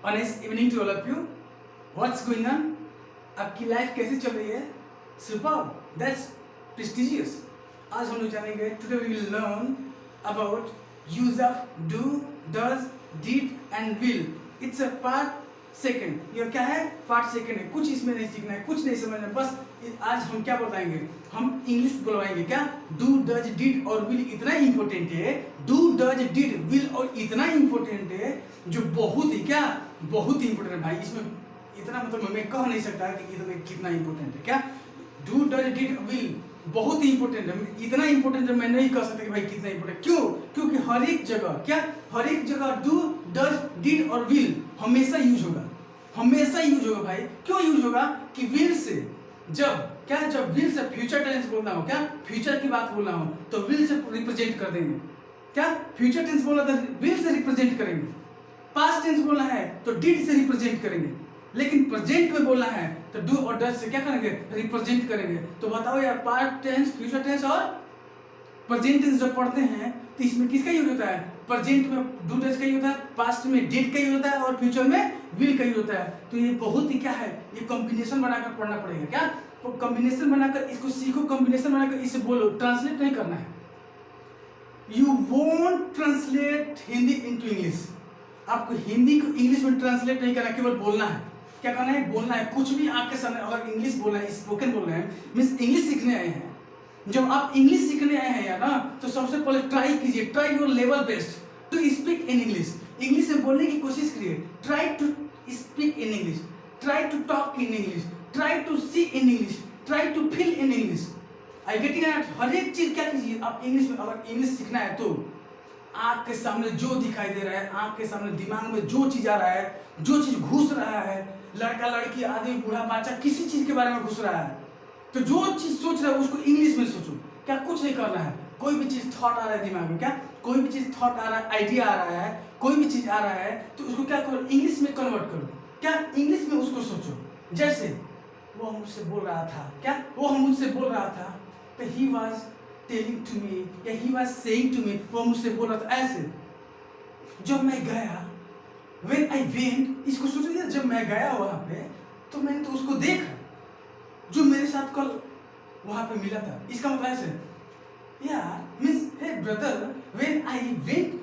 Honest evening to all of you. What's going on? आपकी life कैसी चल रही है? Superb, that's prestigious. आज हम लोग जानेंगे, today we will learn about use of do, does, did and will. It's a part second. ये क्या है? पार्ट सेकंड है। कुछ इसमें नहीं सीखना है, कुछ नहीं समझना है। बस आज हम क्या बताएंगे? हम इंग्लिश बुलवाएंगे। क्या? डू, डज, डिड और विल इतना इंपॉर्टेंट है। डू, डज, डिड, विल और इतना इंपॉर्टेंट है जो बहुत ही क्या, बहुत ही इंपॉर्टेंट है भाई। इसमें इतना मतलब मैं कह नहीं सकता कि इतना कितना इंपॉर्टेंट है। क्या? डू, डज, डिड, विल बहुत ही इंपॉर्टेंट है। इतना इंपॉर्टेंट है मैं नहीं कह सकता कि भाई कितना इंपॉर्टेंट। क्यों? क्योंकि हर एक जगह क्या, हर एक जगह डू, डज, डिड और विल हमेशा यूज होगा, हमेशा यूज होगा भाई। क्यों यूज होगा? कि विल से जब क्या, जब विल से फ्यूचर टेंस बोलना हो, क्या फ्यूचर की बात बोलना हो तो विल से रिप्रेजेंट कर देंगे। क्या फ्यूचर टेंस बोलना तो विल से रिप्रेजेंट करेंगे। पास्ट टेंस बोलना है तो डिड से रिप्रेजेंट करेंगे। लेकिन प्रेजेंट में बोलना है तो डू और डज से क्या करेंगे? रिप्रेजेंट करेंगे। तो बताओ यार, पास्ट टेंस, फ्यूचर टेंस और प्रेजेंट टेंस जब पढ़ते हैं तो इसमें किसका यूज होता है? प्रेजेंट में डू डज का यूज होता है, पास्ट में डिड का यूज होता है और फ्यूचर में विल का यूज होता है। तो ये बहुत ही क्या है, ये कॉम्बिनेशन बनाकर पढ़ना पड़ेगा। क्या? तो कॉम्बिनेशन बनाकर इसको सीखो, कॉम्बिनेशन बनाकर इसे बोलो। ट्रांसलेट नहीं करना है। You won't translate Hindi into English. आपको हिंदी को इंग्लिश में ट्रांसलेट नहीं करना, केवल बोलना है। क्या करना है? बोलना है। कुछ भी आपके सामने अगर इंग्लिश बोलना है, स्पोकन बोलना है, मीन्स इंग्लिश सीखने आए हैं। जब आप इंग्लिश सीखने आए हैं यार ना, तो सबसे पहले ट्राई कीजिए, try your level best to speak in English. English में बोलने की कोशिश करिए। Try to speak in English, try to talk in English, try to see in English, try to feel in English. I getting it? हर एक चीज क्या कीजिए आप इंग्लिश में। अगर इंग्लिश सीखना है तो आंख के सामने जो दिखाई दे रहा है, आंख के सामने दिमाग में जो चीज आ रहा है, जो चीज घुस रहा है, लड़का लड़की आदमी बूढ़ा बच्चा किसी चीज के बारे में घुस रहा है, तो जो चीज सोच रहा है उसको इंग्लिश में सोचो। क्या? कुछ नहीं करना है। कोई भी चीज थॉट आ रहा है दिमाग में, क्या कोई भी चीज थॉट आ रहा है, आइडिया आ रहा है, कोई भी चीज आ रहा है तो उसको क्या करो? इंग्लिश में कन्वर्ट करो। क्या? इंग्लिश में उसको सोचो। जैसे वो मुझसे बोल रहा था, क्या वो मुझसे बोल रहा था, तो he was telling to me या he was saying to me, वो मुझसे बोल रहा था ऐसे। जब मैं गया, व्हेन आई वेंट, इसको सोचो, जब मैं गया वहां पे तो मैंने तो उसको देखा जो मेरे साथ कल वहां पे मिला था। इसका मतलब ऐसे, यार means hey brother, when I went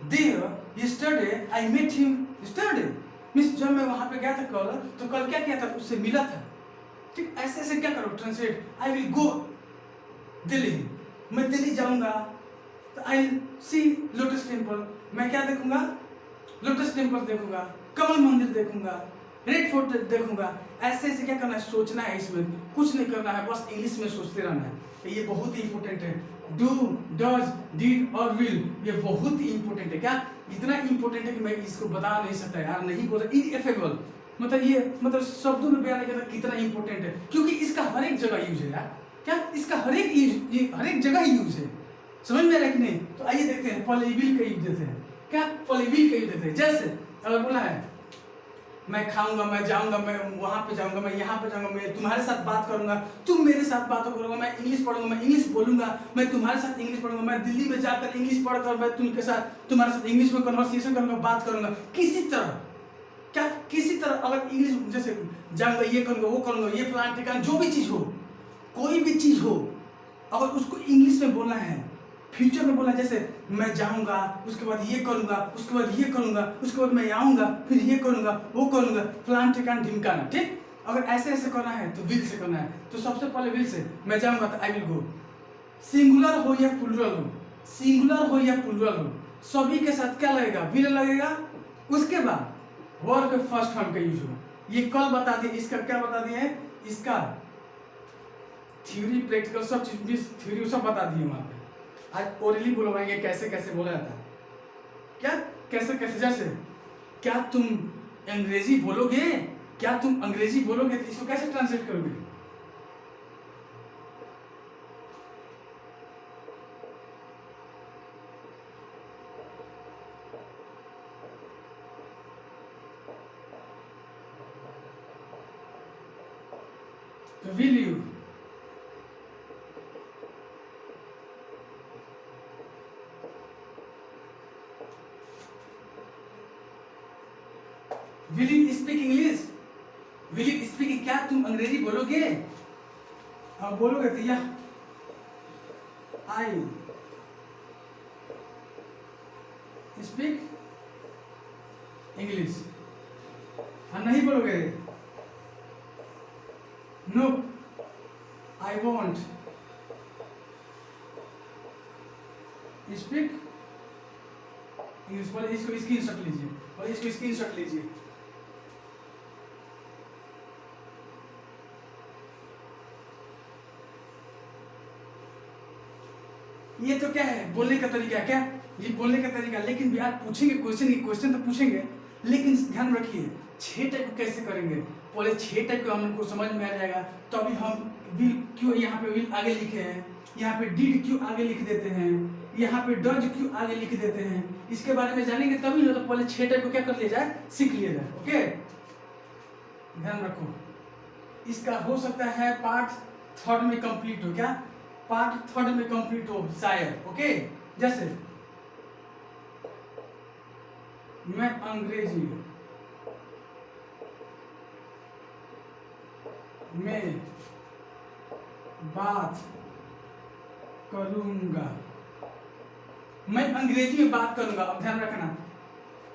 there yesterday I met him yesterday. Means जब मैं वहां पे गया था कल, तो कल क्या किया था? उससे मिला था। ठीक ऐसे ऐसे क्या करो? Translate. I will go Delhi, मैं दिल्ली जाऊंगा तो आई सी लोटस टेम्पल। मैं क्या देखूंगा? लोटस टेम्पल देखूंगा, कमल मंदिर देखूंगा, रेड फोर्ट देखूंगा। ऐसे ऐसे क्या करना है? सोचना है। इसमें कुछ नहीं करना है, बस इंग्लिश में सोचते रहना है। तो ये बहुत ही इंपॉर्टेंट है। डू, डज, डिड और विल, ये बहुत ही इंपॉर्टेंट है। क्या? इतना इंपॉर्टेंट है कि मैं इसको बता नहीं सकता यार, नहीं बोल सकता। इनएफेबल मतलब ये, मतलब शब्दों में बयान नहीं करता कितना इंपॉर्टेंट है, क्योंकि इसका हर एक जगह यूज है यार। क्या? इसका हर एक यूज, हर एक जगह यूज है। समझ में आ रहा है कि नहीं? तो आइए देखते हैं। पॉलीविल का यूज देते हैं। क्या? पॉलीविल का यूज देते हैं। जैसे अगर बोला है मैं खाऊंगा, मैं जाऊंगा, मैं वहां पे जाऊंगा, मैं यहाँ पे जाऊंगा, मैं तुम्हारे साथ बात करूंगा, तुम मेरे साथ बात करोगे, मैं इंग्लिश पढ़ूंगा, मैं इंग्लिश बोलूंगा, मैं तुम्हारे साथ इंग्लिश पढ़ूंगा, मैं दिल्ली में जाकर इंग्लिश पढ़कर मैं तुमके साथ तुम्हारे साथ इंग्लिश में कन्वर्सेशन करूंगा, बात करूंगा। किसी तरह, क्या किसी तरह अगर इंग्लिश, जैसे जाऊंगा, ये करूंगा, वो करूंगा, ये प्लान ठिकाना, जो भी चीज हो, कोई भी चीज हो, अगर उसको इंग्लिश में बोलना है, फ्यूचर में बोलना, जैसे मैं जाऊंगा, उसके बाद ये करूंगा, उसके बाद ये करूंगा, उसके बाद मैं आऊंगा, फिर ये करूंगा, वो करूंगा, प्लान ठिकाना ढिमकाना। ठीक? अगर ऐसे ऐसे करना है तो विल से करना है। तो सबसे पहले विल से, मैं जाऊंगा तो आई विल गो। सिंगुलर हो या प्लूरल हो, सिंगुलर हो या प्लूरल हो, सभी के साथ क्या लगेगा? विल लगेगा। उसके बाद वर्ब के फर्स्ट फॉर्म का यूज होगा। ये कल बता दिए, इसका क्या बता दिए? इसका थ्योरी, प्रैक्टिकल सब चीज, थ्योरी सब बता दिए वहां पे। आज ओरली बुलवाएंगे कैसे कैसे बोला जाता है। क्या? कैसे कैसे? जैसे क्या तुम अंग्रेजी बोलोगे, क्या तुम अंग्रेजी बोलोगे, तो इसको कैसे ट्रांसलेट करोगे? तो will you, will you speak English? Will you speak, क्या तुम अंग्रेजी बोलोगे? हाँ बोलोगे तो या आई स्पीक इंग्लिश। हाँ नहीं बोलोगे, no I want speak English. बोले इसको स्क्रीनशॉट लीजिए, और इसको स्क्रीनशॉट लीजिए। ये तो क्या है, बोलने का तरीका, क्या ये बोलने का तरीका। लेकिन भी आप पूछेंगे क्वेश्चन तो पूछेंगे, लेकिन ध्यान रखिए 6 टाइप को कैसे करेंगे। पहले 6 टाइप को हम लोग को समझ में आ जाएगा, तो अभी हम विल क्यों यहाँ पे विल आगे लिखे हैं, यहाँ पे डिड क्यों आगे लिख देते हैं, यहाँ पे डज क्यों आगे लिख देते हैं, इसके बारे में जानेंगे तभी ना। तो पहले 6 टाइप को क्या कर लिया जाए, सीख लिया जाए। ओके, ध्यान रखो। इसका हो सकता है पार्ट 3rd में कंप्लीट हो, क्या पार्ट 3rd में कंप्लीट हो शायद। ओके, जैसे मैं अंग्रेजी में बात करूंगा, मैं अंग्रेजी में बात करूंगा। अब ध्यान रखना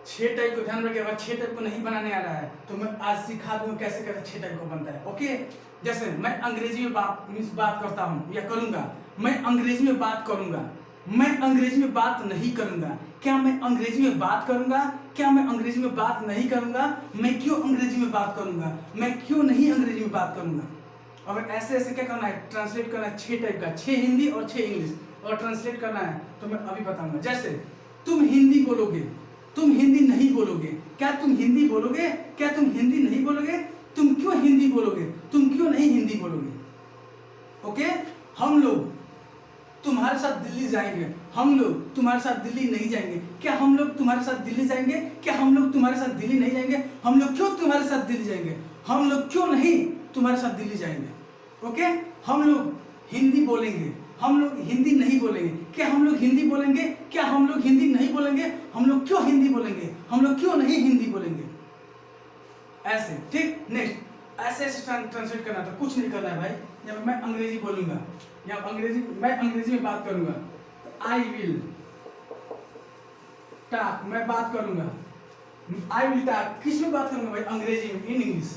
6 टाइप को ध्यान रखिएगा। 6 टाइप को नहीं बनाने आ रहा है तो मैं आज सिखा दूंगा कैसे कैसे 6 टाइप को बनता है। ओके, जैसे मैं अंग्रेजी में बात करता हूँ या करूंगा, मैं अंग्रेजी में बात करूंगा, मैं अंग्रेजी में बात नहीं करूंगा, क्या मैं अंग्रेजी में बात करूंगा, क्या मैं अंग्रेजी में बात नहीं करूंगा, मैं क्यों अंग्रेजी में बात करूंगा, मैं क्यों नहीं अंग्रेजी में बात करूंगा। अगर ऐसे ऐसे क्या करना है, ट्रांसलेट करना है 6 टाइप का, 6 हिंदी और 6 इंग्लिश, और ट्रांसलेट करना है तो मैं अभी बताऊंगा। जैसे तुम हिंदी बोलोगे, तुम हिंदी नहीं बोलोगे, क्या तुम हिंदी बोलोगे, क्या तुम हिंदी नहीं बोलोगे, तुम क्यों हिंदी बोलोगे, तुम क्यों नहीं हिंदी बोलोगे। ओके, हम लोग तुम्हारे साथ दिल्ली जाएंगे, हम लोग तुम्हारे साथ दिल्ली नहीं जाएंगे, क्या हम लोग तुम्हारे साथ दिल्ली जाएंगे, क्या हम लोग तुम्हारे साथ दिल्ली नहीं जाएंगे, हम लोग क्यों तुम्हारे साथ दिल्ली जाएंगे, हम लोग क्यों नहीं तुम्हारे साथ दिल्ली जाएंगे। ओके, हम लोग हिंदी बोलेंगे, हम लोग हिंदी नहीं बोलेंगे, क्या हम लोग हिंदी बोलेंगे, क्या हम लोग हिंदी नहीं बोलेंगे, हम लोग क्यों हिंदी बोलेंगे, हम लोग क्यों नहीं हिंदी बोलेंगे। ऐसे, ठीक। नेक्स्ट, ऐसे ऐसे ट्रांसलेट करना था, कुछ नहीं करना है भाई। जब मैं अंग्रेजी बोलूंगा या मैं अंग्रेजी में बात करूंगा तो आई विल टॉक, मैं बात करूंगा, आई विल टॉक, किस में बात करूंगा भाई, अंग्रेजी में, इन English.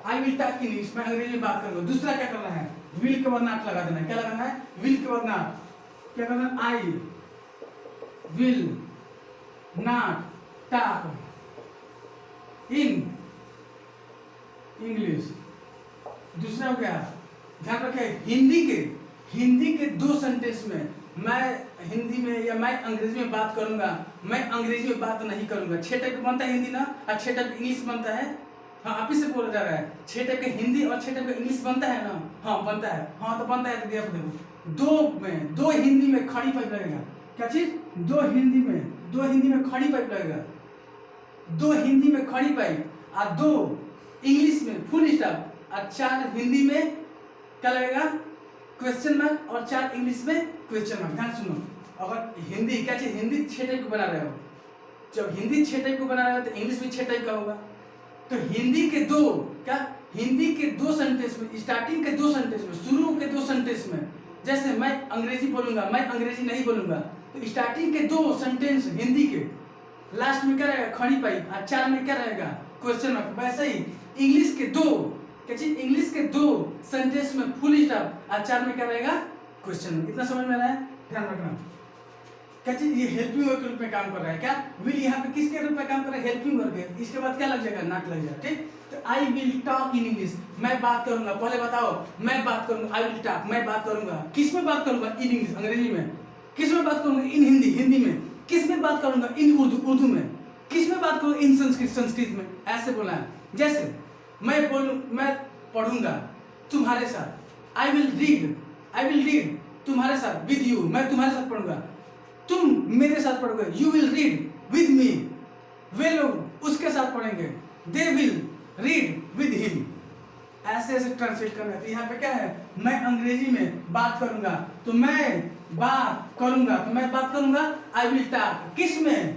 I will talk in English, मैं अंग्रेजी में बात करूंगा। दूसरा क्या करना है, विल के बाद नॉट लगा देना है। क्या लगाना है, विल के बाद नॉट। क्या करना है, आई will not talk in English. दूसरा हो गया, ध्यान रखें, हिंदी के 2 सेंटेंस में मैं हिंदी में या मैं अंग्रेजी में बात करूंगा, मैं अंग्रेजी में बात नहीं करूंगा। 6 टाइप बनता है हिंदी ना, और 6 टाइप इंग्लिश बनता है। हाँ, आप ही से बोला जा रहा है 6 टाइप के हिंदी और 6 टाइप का इंग्लिश बनता है ना। हाँ बनता है, हाँ तो बनता है। तो देखो 2 हिंदी में खड़ी पाइप लगेगा। क्या चीज, 2 हिंदी में खड़ी पाइप लगेगा, 2 हिंदी में खड़ी पाइप, और 2 इंग्लिश में फुल स्टॉप, और 4 हिंदी में क्या लगेगा, क्वेश्चन मार्क, और 4 इंग्लिश में क्वेश्चन मार्क। ध्यान सुनो, अगर हिंदी क्या चीज, हिंदी 6 टाइप को बना रहे हो, जब हिंदी 6 टाइप को बना रहे हो तो इंग्लिश भी 6 टाइप का होगा। तो हिंदी के 2 सेंटेंस में, स्टार्टिंग के 2 सेंटेंस में, शुरू के 2 सेंटेंस में, जैसे मैं अंग्रेजी बोलूंगा, मैं अंग्रेजी नहीं बोलूंगा, तो स्टार्टिंग के 2 सेंटेंस हिंदी के, लास्ट में क्या रहेगा, खड़ी पाइप, और 4 में क्या रहेगा, क्वेश्चन मार्क। वैसे ही इंग्लिश के 2 सेंटेंस में फुल स्टॉप, और 4 में क्या रहेगा, क्वेश्चन मार्क। इतना समझ में आ रहा है, ध्यान रखना। क्या चीज, ये हेल्पिंग वर्ब के रूप में काम कर रहा है। क्या विल यहाँ पे किसके रूप में काम कर रहा है, हेल्पिंग वर्ब के। इसके बाद क्या लग जाएगा, नॉट लग जाएगा। ठीक, तो I will talk in English, मैं बात करूंगा। पहले बताओ, मैं बात करूंगा, आई विल टॉक, मैं बात करूंगा। किस में बात करूंगा, इन इंग्लिश, अंग्रेजी में। किस में बात करूंगा, इन हिंदी में। किस में बात करूंगा, इन उर्दू में। किस में बात करूंगा, इन संस्कृत में। ऐसे बोला है। जैसे मैं पढ़ूंगा तुम्हारे साथ, आई विल रीड तुम्हारे साथ, विद यू, मैं तुम्हारे साथ पढ़ूंगा, तुम मेरे साथ पढ़ोगे, you will read with me, वे लोग उसके साथ पढ़ेंगे, they will read with him. ऐसे ऐसे ट्रांसलेट करना है। तो यहाँ पे क्या है, मैं अंग्रेजी में बात करूंगा, तो मैं बात करूंगा, आई विल टॉक, किस में,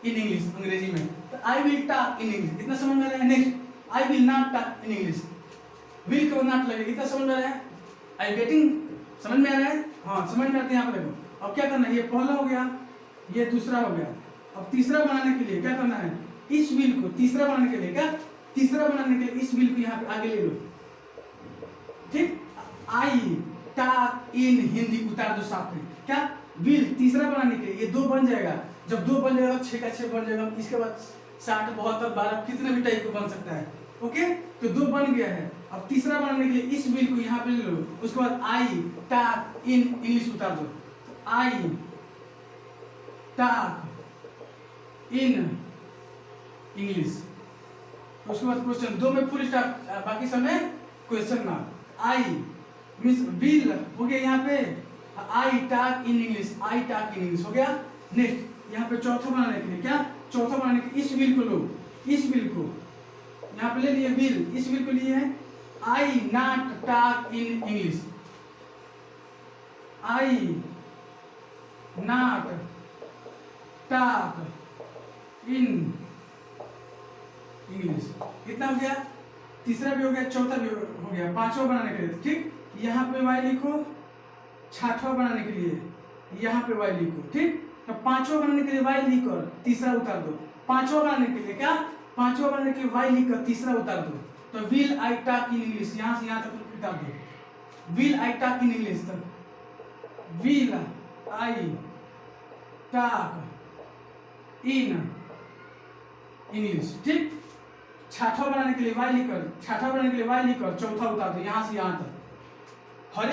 इन इंग्लिश, अंग्रेजी में। तो I will talk in English, इतना समझ में आ रहा है। Next I will not talk in English, will के बाद नॉट लगेगा, इतना समझ में आ रहा है। आई गेटिंग, समझ में आ रहा है? हाँ समझ में आते हैं। यहाँ पे देखो अब क्या करना है, ये पहला हो गया, ये दूसरा हो गया। अब तीसरा बनाने के लिए क्या करना है, इस विल को तीसरा बनाने के लिए क्या, तीसरा बनाने के लिए इस विल को यहाँ पे आगे ले लो, ठीक। आई टॉक इन हिंदी उतार दो साथ में, क्या विल तीसरा बनाने के लिए ये 2 बन जाएगा। जब 2 बन जाएगा 6 का 6 बन जाएगा। इसके बाद 60 72 12 कितने भी टाइप को बन सकता है। ओके, तो 2 बन गया है। अब तीसरा बनाने के लिए इस विल को यहाँ पे ले लो, उसके बाद आई टॉक इन इंग्लिश उतार दो, आई टॉक इन इंग्लिश। उसके बाद क्वेश्चन 2 में फुल स्टॉप, बाकी समय question mark. I means will हो गया यहाँ पे, आई talk in English, I talk in English हो गया। नेक्स्ट यहाँ पे चौथा बनाने के लिए क्या, चौथा बनाने के इस विल को लो, इस विल को यहाँ पे ले लिए विल, इस विल को लिए है I not talk in English, I not talk in English. इतना हो गया, तीसरा भी हो गया, चौथा भी हो गया। पांचवा बनाने के लिए ठीक, यहाँ पे वाई लिखो, छठवा बनाने के लिए यहाँ पे वाई लिखो, ठीक। तो पांचवा बनाने के लिए वाई लिखकर तीसरा उतार दो, पांचवा बनाने के लिए क्या, पांचवा बनाने के लिए वाई लिखकर तीसरा उतार दो। तो will I talk in English, यहाँ से यहाँ तक उतार दो, will I talk in English, तक will I talk in English, ठीक। छठा बनाने के लिए वाई लिखकर, छठा बनाने के लिए वाई लिखकर चौथा उतार दो, यहाँ से यहाँ तक। हर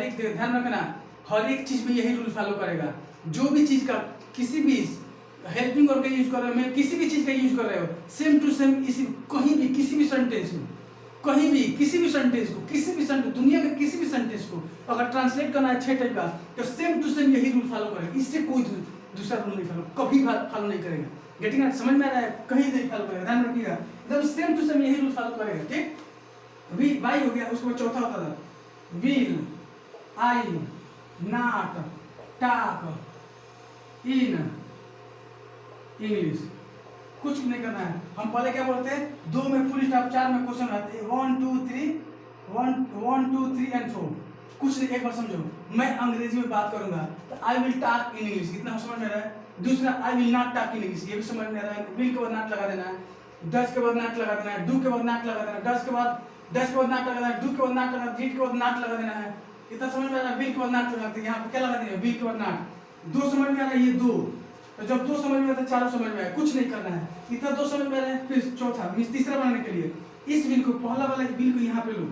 एक ध्यान रखना, हर एक चीज में यही रूल फॉलो करेगा। जो भी चीज का किसी भी हेल्पिंग वर्ब का यूज कर रहे हो, मैं किसी भी चीज का यूज कर रहे हो, सेम टू सेम इसी कहीं भी किसी भी सेंटेंस में, कहीं भी किसी भी सेंटेंस को, किसी भी सेंटेंस दुनिया के किसी भी सेंटेंस को अगर ट्रांसलेट करना है 6 टाइप का, तो सेम टू सेम यही रूल फॉलो करेगा। इससे कोई दूसरा रूल नहीं फॉलो, कभी फॉलो नहीं करेगा। गेटिंग इट, समझ में आ रहा है? कहीं नहीं फॉलो करेगा, ध्यान रखिएगा, एकदम सेम टू सेम यही रूल फॉलो करेगा, ठीक। वी वाई हो गया, उसके बाद चौथा होता था will I not talk in English. कुछ नहीं करना है, हम पहले क्या बोलते हैं, 2 में फुल स्टॉप, 4 में क्वेश्चन आते हैं, 1 2 3 1 2 3 एंड 4। कुछ नहीं, एक बार समझो, मैं अंग्रेजी में बात करूंगा तो I will talk in English, इतना समझ में आ रहा है। दूसरा आई will not talk in English, ये भी समझ में आ रहा है। विल के बाद नॉट लगा देना है, डज के बाद नॉट लगा देना है, डू के बाद नॉट लगा देना है, डज के बाद नॉट लगा देना है, डू के बाद नॉट लगा, डीड के बाद नॉट लगा देना है। इतना समझ में आ रहा है। विल के बाद नॉट लगा देते हैं, यहाँ पे क्या लगा देंगे, विल के बाद नॉट। 2 समझ में आ रहा है, ये 2। तो जब 2 समझ में आता है, 4 समझ में आया, कुछ नहीं करना है। इतना 2 समझ में आ रहा है। फिर चौथा मींस तीसरा बनाने के लिए इस विल को, पहला वाला विल को यहाँ पे लो,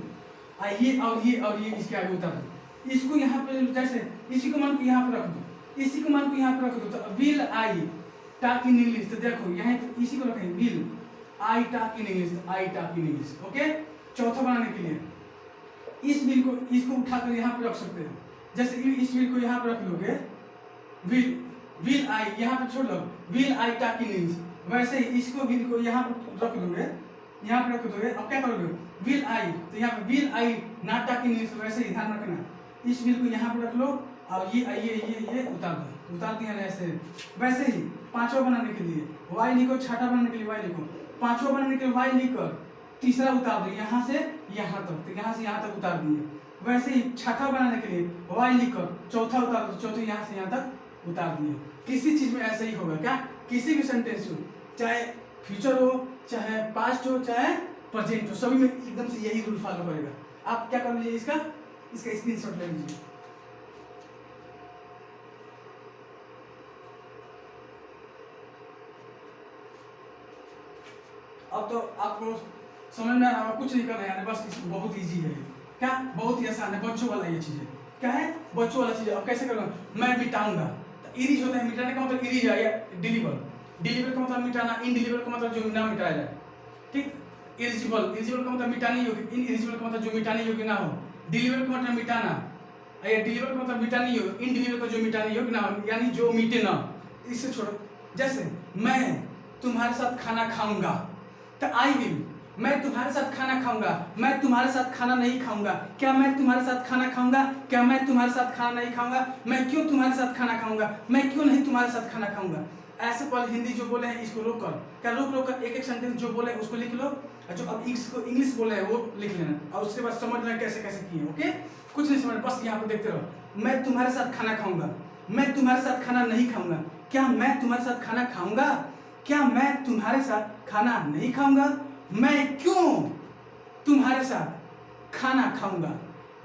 ये और ये इसके आगे उतार दो, इसको यहाँ पे लो, जैसे इसी को मान को यहाँ पे रख दो, इसी को मान को यहाँ पे रख दो। तो will I talk in English, तो देखो यहाँ पे इसी को रखें, will I talk in English, I talk in English. Okay, चौथा बनाने के लिए इस विल को, इसको उठाकर यहाँ पे रख सकते हैं। जैसे इस विल को यहाँ पे रख लोगे, विल आई यहाँ पे छोड़ लो, will I talk in English. वैसे ही इसको विल को यहाँ पे रख दोगे, यहाँ पे रख दोगे। अब क्या करोगे, विल आई, तो यहाँ पे will I not talk in English. वैसे ही ध्यान रखना, इस विल को यहाँ पे रख लो और ये उतार दो, उतार दिया ना ऐसे। वैसे ही पांचवा बनाने के लिए वाई लिखो, छठा बनाने के लिए वाई लिखो, पांचवा बनाने के लिए वाई लिखकर तीसरा उतार दो, यहाँ से यहाँ तक, तो यहाँ से यहाँ तक उतार दिए। वैसे ही छठा बनाने के लिए वाई लिखकर चौथा उतार दो, चौथे यहाँ से यहाँ तक उतार दिए। किसी चीज में ऐसे ही होगा, क्या, किसी भी सेंटेंस हो, चाहे फ्यूचर हो, चाहे पास्ट हो, चाहे प्रेजेंट हो, सभी में एकदम से यही रूल फॉलो करेगा। आप क्या कर लीजिए, इसका स्क्रीनशॉट ले लीजिए। अब तो आपको समझ में आ रहा, कुछ नहीं करना है, बस बहुत इजी है, क्या, बहुत ही आसान है, बच्चों वाला ये चीज है। क्या है, बच्चों वाला चीज है। अब कैसे करूँगा, मैं मिटाऊंगा, तो इरीज होता है, मिटाने का मतलब इरीज है, या डिलीवर, डिलीवर का मतलब मिटाना, इनडिलीवर का मतलब जो ना मिटाया जाए, ठीक। इरिजिबल, इरिजिबल का मतलब मिटाने योग्य, इनइरिजिबल का मतलब जो मिटाने योग्य ना हो, डिलीवर का मतलब मिटाना, या डिलीवर का मतलब मिटाने योग्य, इनडिलीवर का जो मिटाने योग्य ना हो, यानी जो मिटे ना, इससे छोड़ो। जैसे मैं तुम्हारे साथ खाना खाऊंगा, तो आई विल, मैं तुम्हारे साथ खाना खाऊंगा, मैं तुम्हारे साथ खाना नहीं खाऊंगा। क्या मैं तुम्हारे साथ खाना खाऊंगा, क्या मैं तुम्हारे साथ खाना नहीं खाऊंगा, मैं क्यों तुम्हारे साथ खाना खाऊंगा, मैं क्यों नहीं तुम्हारे साथ खाना खाऊंगा। ऐसे पहले हिंदी जो बोले हैं इसको रोक कर, क्या रोक कर एक एक सेंटेंस जो बोले हैं उसको लिख लो, और जो अब इसको इंग्लिश बोले हैं वो लिख लेना, और उसके बाद समझ लेना कैसे कैसे किए। ओके, कुछ नहीं समझ, बस यहाँ पे देखते रहो। मैं तुम्हारे साथ खाना खाऊंगा, मैं तुम्हारे साथ खाना नहीं खाऊंगा, क्या मैं तुम्हारे साथ खाना खाऊंगा, क्या मैं तुम्हारे साथ खाना नहीं खाऊंगा, मैं क्यों तुम्हारे साथ खाना खाऊंगा,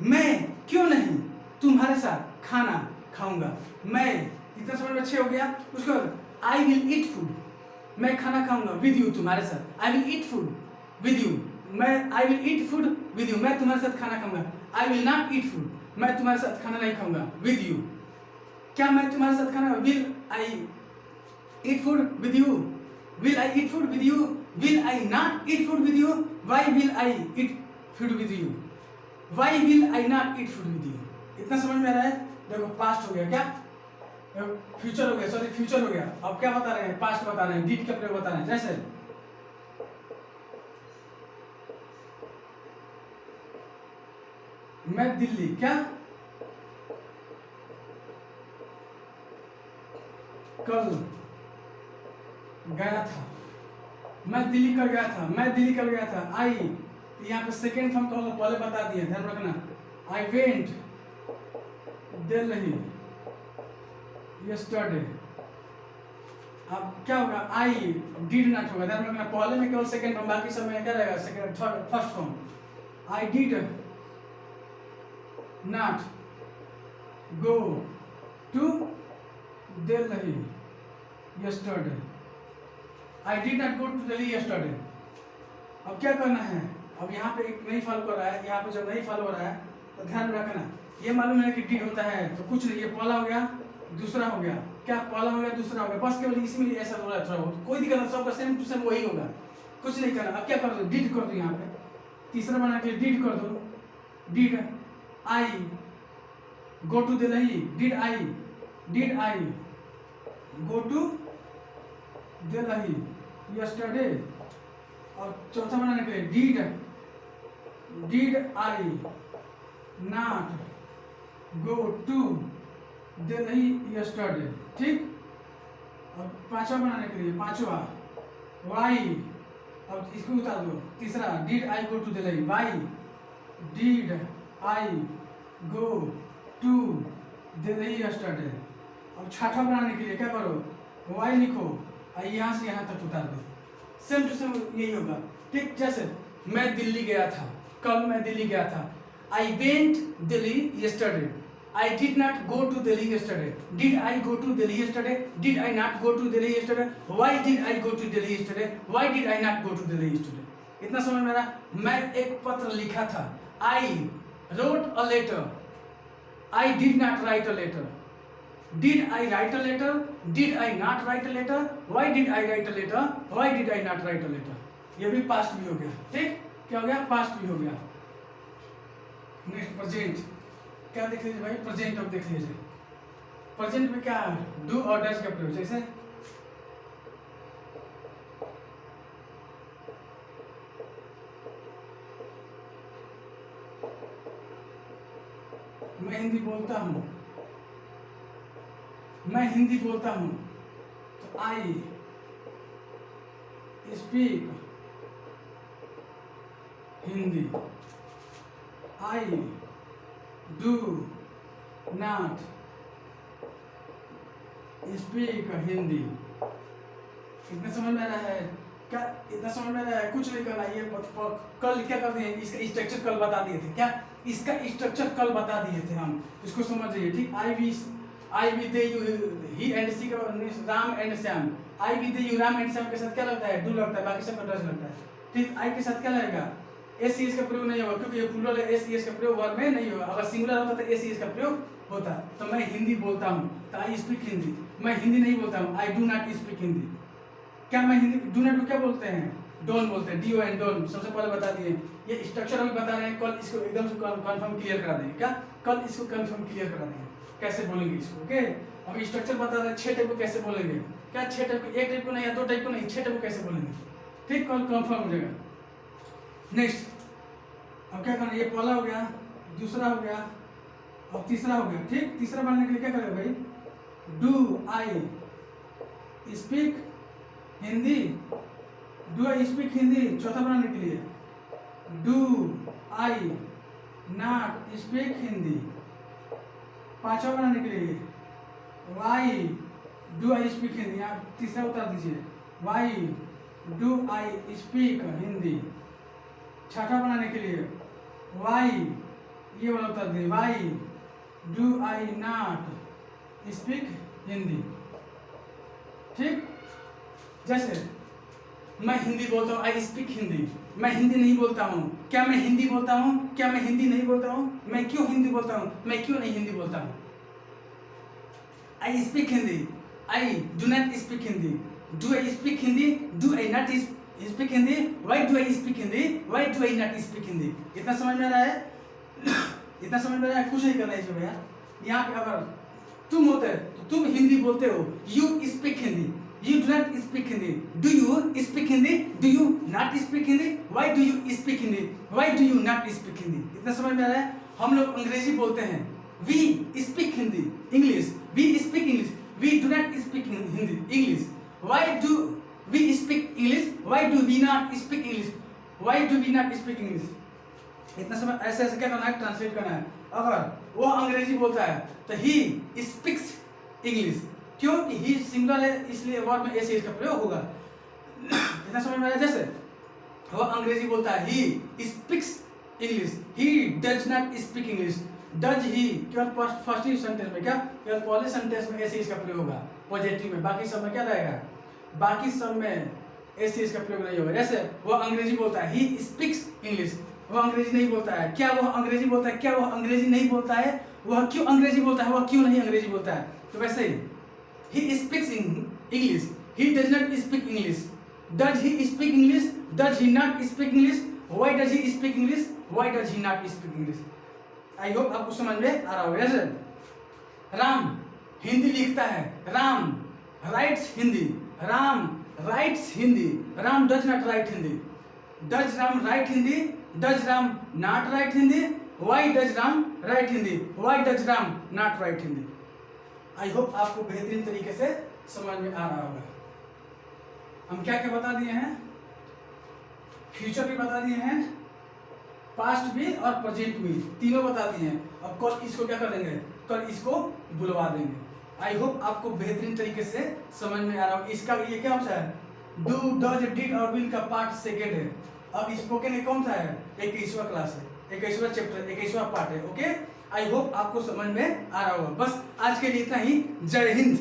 मैं क्यों नहीं तुम्हारे साथ खाना खाऊंगा। मैं इतना समझ में अच्छे हो गया। उसके बाद आई विल ईट फूड, मैं खाना खाऊंगा विद यू, तुम्हारे साथ। I will eat food with you, मैं I will eat food with you, मैं तुम्हारे साथ खाना खाऊंगा। I will not eat food, मैं तुम्हारे साथ खाना नहीं खाऊंगा विद यू, क्या मैं तुम्हारे साथ खाना, will I eat food with you, will I eat food with you, will I not eat food with you, why will I eat food with you, why will I not eat food with you. इतना समझ में आ रहा है। देखो past हो गया, क्या future हो गया, सॉरी फ्यूचर हो गया। अब क्या बता रहे हैं, पास्ट बता रहे हैं, डिड का प्रयोग बता रहे हैं। जैसे मैं दिल्ली क्या कल गया था, मैं दिल्ली कल गया था, मैं दिल्ली कल गया था। आई, यहाँ पे सेकेंड फॉर्म को पहले बता दिया, ध्यान रखना। आई वेंट दिल्ली यस्टरडे। अब क्या होगा, आई डिड नॉट होगा, ध्यान रखना। पहले में केवल सेकेंड फॉर्म, बाकी सब में क्या रहेगा, second third first form. I did not go to Delhi yesterday, I did not go to Delhi yesterday. अब क्या करना है, अब यहाँ पे एक नहीं फॉलो कर रहा है, यहाँ पे जब नहीं फॉलो हो रहा है तो ध्यान रखना। ये मालूम है कि डिड होता है तो कुछ नहीं, ये पहला हो गया दूसरा हो गया, क्या पहला हो गया दूसरा हो गया, बस केवल इसमें ऐसा हो रहा है थोड़ा बहुत, कोई दिक्कत नहीं, सबका सेम टू सेम वही होगा, कुछ नहीं करना। अब क्या कर दो, डिड कर दो, यहाँ पे तीसरा बना के डिड कर दो। Did I go to Delhi, did I go to Delhi yesterday. और चौथा बनाने के लिए did I not go to Delhi yesterday, ठीक। और पांचवा बनाने के लिए पांचवा वाई, अब इसको उतार दो। तीसरा did I go to Delhi, why did I go to Delhi yesterday. अब छठा बनाने के लिए क्या करो, वाई लिखो और यहाँ से यहाँ तक उतार दो, सेम टू सेम यही होगा, ठीक। जैसे मैं दिल्ली गया था, कल मैं दिल्ली गया था। I went Delhi yesterday, I did not go to Delhi yesterday, did I go to Delhi yesterday, did I not go to Delhi yesterday, why did I go to Delhi yesterday, why did I not go to Delhi yesterday. इतना समझ में आ रहा। मैं एक पत्र लिखा था, I wrote a letter, I did not write a letter, did I write a letter, did I not write a letter, why did I write a letter, why did I not write a letter. ये भी past भी हो गया, ठीक। क्या हो गया, past भी हो गया। नेक्स्ट प्रेजेंट, क्या देख लीजिए भाई, प्रेजेंट अब देख लीजिए। प्रेजेंट में क्या है, डू और डज का प्रयोग। जैसे मैं हिंदी बोलता हूँ, मैं हिंदी बोलता हूँ, तो I speak Hindi, I do not speak Hindi. इतना समझ में आ रहा है क्या, इतना समझ में आ रहा है, कुछ नहीं करना। ये कल क्या कर दिए, इसका स्ट्रक्चर कल बता दिए थे, क्या इसका स्ट्रक्चर कल बता दिए थे हम, इसको समझिए, ठीक। आई विद यू, ही एंड सी का Ram and Shyam, I with you Ram and Shyam के साथ क्या लगता है, डू लगता है, बाकी सब का डज लगता है, ठीक। आई के साथ क्या लगेगा, एस सी एस का प्रयोग नहीं होगा, क्योंकि ये प्लूरल है, एस सी एस का प्रयोग वर्ब में नहीं होगा। अगर सिंगुलर होता तो एस सी एस का प्रयोग होता। तो मैं हिंदी बोलता हूँ, तो आई स्पीक हिंदी। मैं हिंदी नहीं बोलता हूँ, I do not speak Hindi. क्या मैं हिंदी, डू नॉट को क्या बोलते हैं, डोंट बोलते हैं, डी ओ एन डोंट। सबसे पहले बता दिए, ये स्ट्रक्चर अभी बता रहे हैं, कल इसको एकदम से कंफर्म क्लियर करा देंगे। क्या कल इसको कंफर्म क्लियर करा देंगे, कैसे बोलेंगे इसको, ओके। अभी स्ट्रक्चर बता रहे हैं, 6 टाइप को कैसे बोलेंगे, क्या 6 टाइप को, 1 टाइप को नहीं या 2 टाइप को नहीं, 6 टाइप को कैसे बोलेंगे, ठीक। कल कंफर्म हो जाएगा। नेक्स्ट अब क्या करना, ये पहला हो गया, दूसरा हो गया और तीसरा हो गया, ठीक। तीसरा बनाने के लिए क्या करेगा भाई, do I speak Hindi, do I speak Hindi चौथा बनाने के लिए, do I not speak Hindi पांचवा बनाने के लिए, why do I speak Hindi, आप तीसरा उतार दीजिए, why do I speak Hindi. छठा बनाने के लिए वाई, ये वाला उतार दीजिए, why do I not speak Hindi. ठीक, जैसे मैं हिंदी बोलता हूँ, आई स्पीक हिंदी, मैं हिंदी नहीं बोलता हूँ, क्या मैं हिंदी बोलता हूँ, क्या मैं हिंदी नहीं बोलता हूँ, मैं क्यों हिंदी बोलता हूँ, मैं क्यों नहीं हिंदी बोलता हूँ। I speak Hindi, I do not speak Hindi, do I speak Hindi, do I not speak Hindi, why do I speak Hindi, why do I not speak Hindi. इतना समझ में आ रहा है? इतना समझ में आ रहा है? कुछ नहीं करना है इसमें भैया। यहाँ पे अगर तुम होते तो तुम हिंदी बोलते हो, you speak Hindi, you do not speak Hindi, do you speak Hindi, do you not speak Hindi, why do you speak Hindi, why do you not speak Hindi। इतना समझ में आ रहा है? हम लोग अंग्रेजी बोलते हैं, we speak Hindi English, we speak English, we do not speak Hindi English, why do we speak English, why do we not speak English, why do we not speak English। इतना समझ, ऐसे ऐसे क्या करना है, ट्रांसलेट करना है। अगर वो अंग्रेजी बोलता है तो he speaks English, क्योंकि ही सिंगल है इसलिए वर्ब में ऐसे इसका प्रयोग होगा। इतना समझ में आया? जैसे वो अंग्रेजी बोलता है, he speaks English, he does not speak English, does he केवल फर्स्ट ही सेंटेंस में, क्या केवल पहले सेंटेंस में ऐसे इसका प्रयोग होगा पॉजिटिव में, बाकी सब में क्या रहेगा, बाकी सब में ऐसे इसका प्रयोग नहीं होगा। जैसे वो अंग्रेजी बोलता है, ही स्पीक्स इंग्लिश, वो अंग्रेजी नहीं बोलता है, क्या वो अंग्रेजी बोलता है, क्या वो अंग्रेजी नहीं बोलता है, वह क्यों अंग्रेजी बोलता है, वह क्यों नहीं अंग्रेजी बोलता है। तो वैसे ही he speaks in English, he does not speak English, does he speak English, does he not speak English, why does he speak English, why does he not speak English। I hope आपको समझ में आ रहा होगा। जैसे राम हिंदी लिखता है, Ram rights Hindi, Ram rights Hindi, Ram does not right Hindi, does Ram right Hindi, does Ram not right Hindi, why does Ram right Hindi, why does Ram not right Hindi. I hope आपको बेहतरीन तरीके से समझ में आ रहा होगा। हम क्या क्या बता दिए हैं, फ्यूचर भी बता दिए हैं, पास्ट भी और प्रेजेंट भी, तीनों बता दिए हैं। अब कल इसको क्या कर देंगे, कल इसको बुलवा देंगे। आई होप आपको बेहतरीन तरीके से समझ में आ रहा होगा। इसका ये क्या होता है, डू डज डिड और विल का पार्ट सेकेंड है। अब स्पोकन ये कौन सा है, 21वां क्लास है, 21वां चैप्टर, 21वां पार्ट है। ओके, आई होप आपको समझ में आ रहा होगा। बस आज के लिए इतना ही। जय हिंद।